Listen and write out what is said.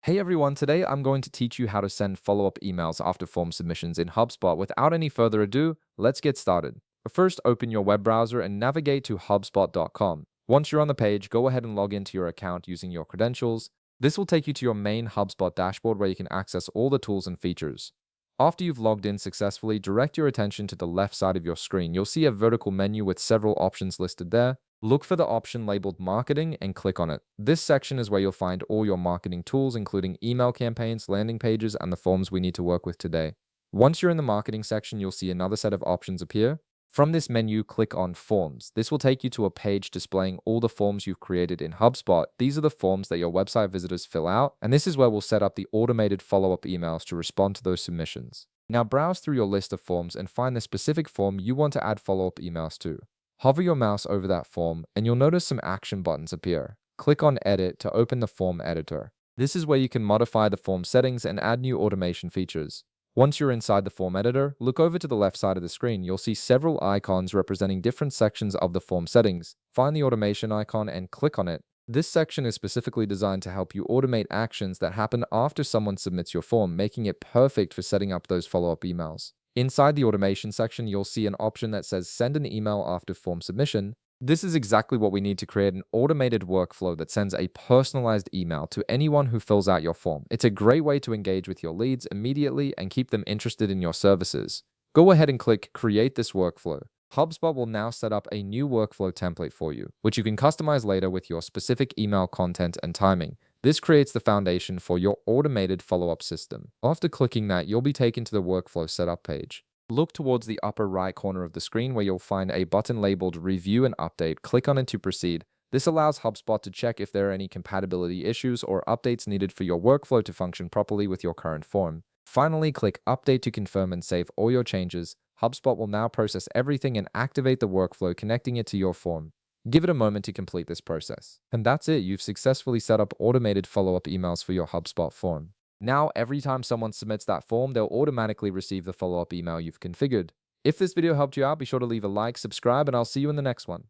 Hey everyone, today I'm going to teach you how to send follow-up emails after form submissions in HubSpot. Without any further ado, let's get started. First, open your web browser and navigate to HubSpot.com. Once you're on the page, go ahead and log into your account using your credentials. This will take you to your main HubSpot dashboard where you can access all the tools and features. After you've logged in successfully, direct your attention to the left side of your screen. You'll see a vertical menu with several options listed there. Look for the option labeled Marketing and click on it. This section is where you'll find all your marketing tools, including email campaigns, landing pages, and the forms we need to work with today. Once you're in the marketing section, you'll see another set of options appear. From this menu, click on Forms. This will take you to a page displaying all the forms you've created in HubSpot. These are the forms that your website visitors fill out, and this is where we'll set up the automated follow-up emails to respond to those submissions. Now browse through your list of forms and find the specific form you want to add follow-up emails to. Hover your mouse over that form, and you'll notice some action buttons appear. Click on Edit to open the form editor. This is where you can modify the form settings and add new automation features. Once you're inside the form editor, look over to the left side of the screen. You'll see several icons representing different sections of the form settings. Find the automation icon and click on it. This section is specifically designed to help you automate actions that happen after someone submits your form, making it perfect for setting up those follow-up emails. Inside the automation section, you'll see an option that says send an email after form submission. This is exactly what we need to create an automated workflow that sends a personalized email to anyone who fills out your form. It's a great way to engage with your leads immediately and keep them interested in your services. Go ahead and click Create this workflow. HubSpot will now set up a new workflow template for you, which you can customize later with your specific email content and timing. This creates the foundation for your automated follow-up system. After clicking that, you'll be taken to the workflow setup page. Look towards the upper right corner of the screen where you'll find a button labeled Review and Update. Click on it to proceed. This allows HubSpot to check if there are any compatibility issues or updates needed for your workflow to function properly with your current form. Finally, click Update to confirm and save all your changes. HubSpot will now process everything and activate the workflow, connecting it to your form. Give it a moment to complete this process. And that's it. You've successfully set up automated follow-up emails for your HubSpot form. Now, every time someone submits that form, they'll automatically receive the follow-up email you've configured. If this video helped you out, be sure to leave a like, subscribe, and I'll see you in the next one.